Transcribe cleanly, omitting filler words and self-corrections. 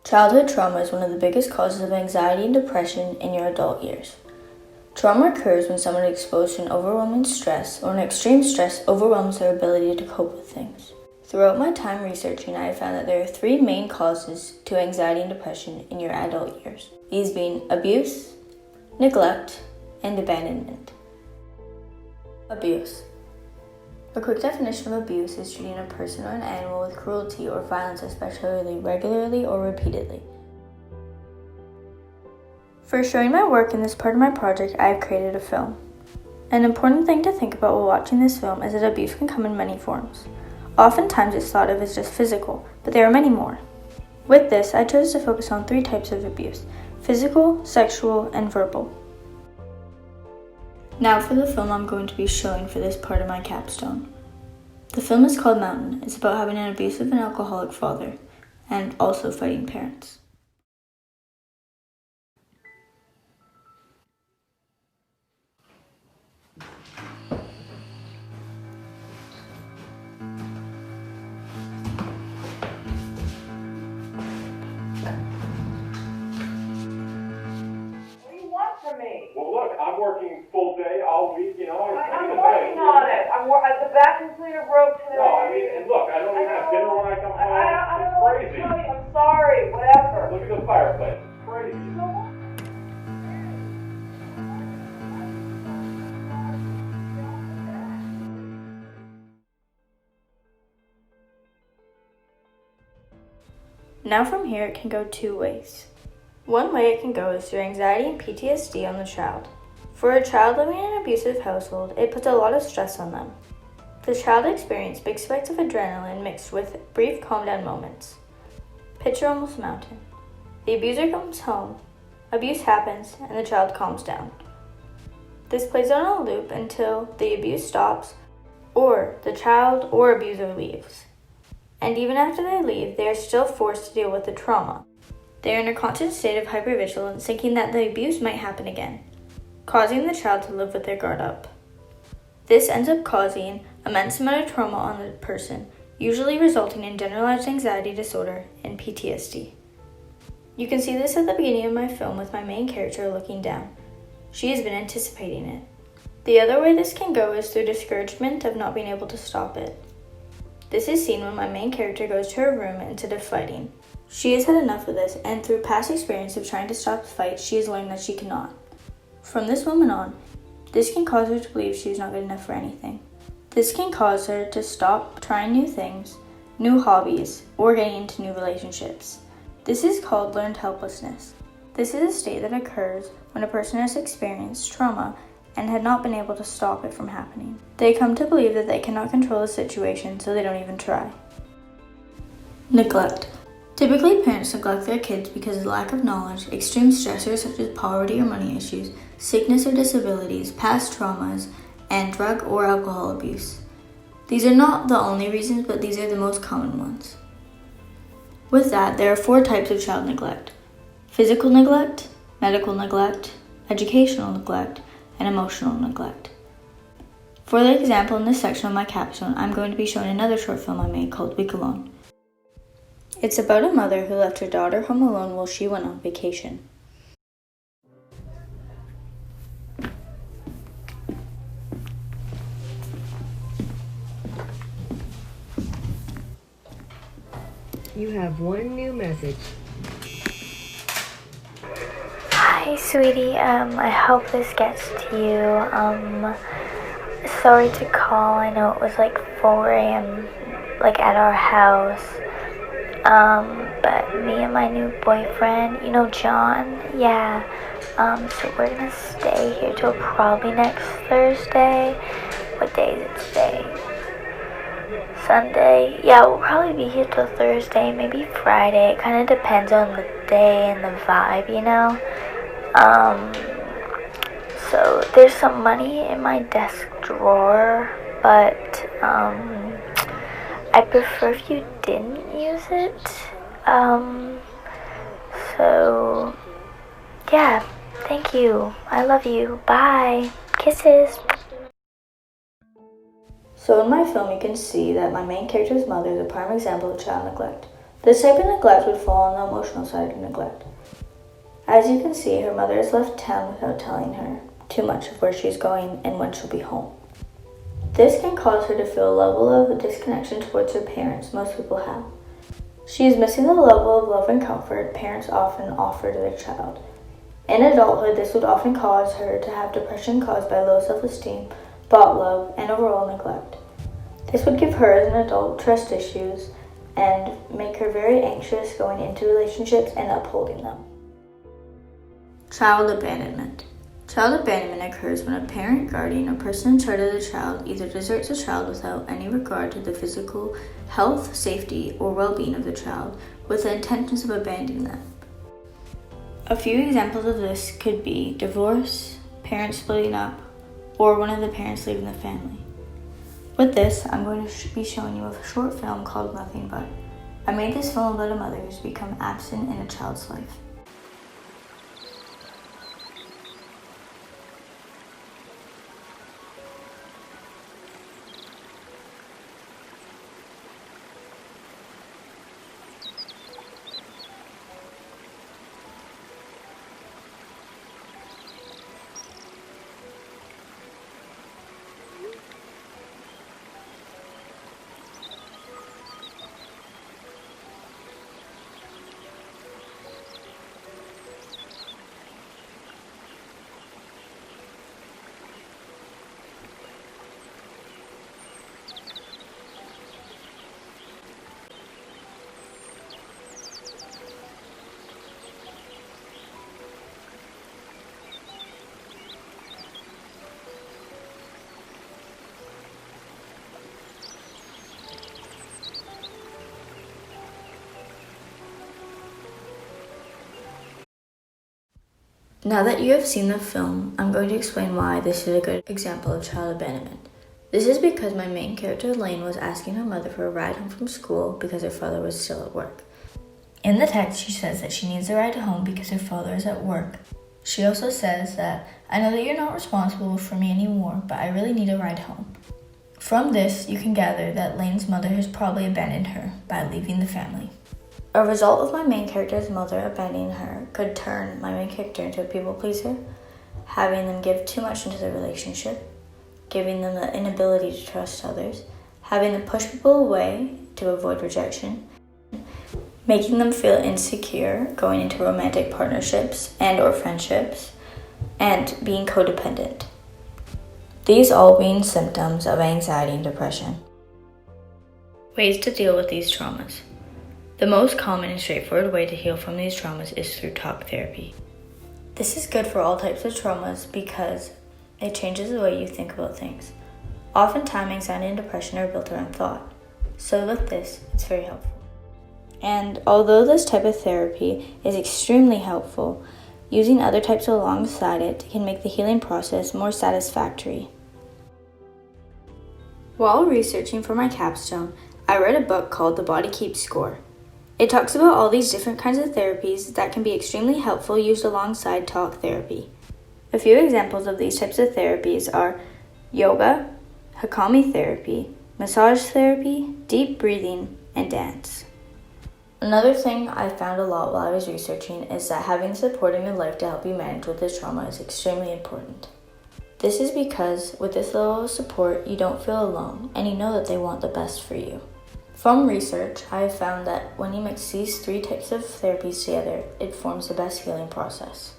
Childhood trauma is one of the biggest causes of anxiety and depression in your adult years. Trauma occurs when someone is exposed to an overwhelming stress or an extreme stress overwhelms their ability to cope with things. Throughout my time researching, I have found that there are three main causes to anxiety and depression in your adult years, these being abuse, neglect, and abandonment. Abuse. A quick definition of abuse is treating a person or an animal with cruelty or violence, especially regularly or repeatedly. For showing my work in this part of my project, I have created a film. An important thing to think about while watching this film is that abuse can come in many forms. Oftentimes it's thought of as just physical, but there are many more. With this, I chose to focus on three types of abuse: physical, sexual, and verbal. Now for the film I'm going to be showing for this part of my capstone. The film is called Mountain. It's about having an abusive and alcoholic father, and also fighting parents. Well, look, I'm working full day all week, you know. I'm working on it. The vacuum cleaner broke today. No, I mean, and look, I don't even have dinner when I come home. I don't know what to It's tell crazy. you. I'm sorry. Whatever. Look at the fireplace. It's crazy. Now from here it can go two ways. One way it can go is through anxiety and PTSD on the child. For a child living in an abusive household, it puts a lot of stress on them. The child experiences big spikes of adrenaline mixed with brief calm down moments. Picture almost a mountain. The abuser comes home, abuse happens, and the child calms down. This plays on a loop until the abuse stops or the child or abuser leaves. And even after they leave, they are still forced to deal with the trauma. They are in a constant state of hypervigilance, thinking that the abuse might happen again, causing the child to live with their guard up. This ends up causing immense amount of trauma on the person, usually resulting in generalized anxiety disorder and PTSD. You can see this at the beginning of my film with my main character looking down. She has been anticipating it. The other way this can go is through discouragement of not being able to stop it. This is seen when my main character goes to her room instead of fighting. She has had enough of this, and through past experience of trying to stop the fight, she has learned that she cannot. From this moment on, this can cause her to believe she is not good enough for anything. This can cause her to stop trying new things, new hobbies, or getting into new relationships. This is called learned helplessness. This is a state that occurs when a person has experienced trauma and had not been able to stop it from happening. They come to believe that they cannot control the situation, so they don't even try. Neglect. Typically, parents neglect their kids because of lack of knowledge, extreme stressors such as poverty or money issues, sickness or disabilities, past traumas, and drug or alcohol abuse. These are not the only reasons, but these are the most common ones. With that, there are 4 types of child neglect: physical neglect, medical neglect, educational neglect, and emotional neglect. For the example in this section of my capstone, I'm going to be showing another short film I made called Week Alone. It's about a mother who left her daughter home alone while she went on vacation. You have one new message. Hi, sweetie. I hope this gets to you. Sorry to call. I know it was like 4 a.m. at our house. But me and my new boyfriend, you know John? Yeah. So we're gonna stay here till probably next Thursday. What day is it today? Sunday. Yeah, we'll probably be here till Thursday, maybe Friday. It kind of depends on the day and the vibe, you know? So there's some money in my desk drawer, but, I prefer if you didn't use it. So, yeah, thank you. I love you. Bye. Kisses. So in my film, you can see that my main character's mother is a prime example of child neglect. This type of neglect would fall on the emotional side of neglect. As you can see, her mother has left town without telling her too much of where she's going and when she'll be home. This can cause her to feel a level of a disconnection towards her parents most people have. She is missing the level of love and comfort parents often offer to their child. In adulthood, this would often cause her to have depression caused by low self-esteem, bought love, and overall neglect. This would give her as an adult trust issues and make her very anxious going into relationships and upholding them. Child abandonment. Child abandonment occurs when a parent, guardian, or person in charge of the child either deserts the child without any regard to the physical health, safety, or well-being of the child with the intentions of abandoning them. A few examples of this could be divorce, parents splitting up, or one of the parents leaving the family. With this, I'm going to be showing you a short film called Nothing But. I made this film about a mother who's become absent in a child's life. Now that you have seen the film, I'm going to explain why this is a good example of child abandonment. This is because my main character, Elaine, was asking her mother for a ride home from school because her father was still at work. In the text, she says that she needs a ride home because her father is at work. She also says that, "I know that you're not responsible for me anymore, but I really need a ride home." From this, you can gather that Elaine's mother has probably abandoned her by leaving the family. A result of my main character's mother abandoning her could turn my main character into a people pleaser, having them give too much into the relationship, giving them the inability to trust others, having them push people away to avoid rejection, making them feel insecure going into romantic partnerships and or friendships, and being codependent. These all being symptoms of anxiety and depression. Ways to deal with these traumas. The most common and straightforward way to heal from these traumas is through talk therapy. This is good for all types of traumas because it changes the way you think about things. Oftentimes, anxiety and depression are built around thought. So with this, it's very helpful. And although this type of therapy is extremely helpful, using other types alongside it can make the healing process more satisfactory. While researching for my capstone, I read a book called The Body Keeps Score. It talks about all these different kinds of therapies that can be extremely helpful used alongside talk therapy. A few examples of these types of therapies are yoga, Hakami therapy, massage therapy, deep breathing, and dance. Another thing I found a lot while I was researching is that having support in your life to help you manage with this trauma is extremely important. This is because with this level of support, you don't feel alone and you know that they want the best for you. From research, I have found that when you mix these three types of therapies together, it forms the best healing process.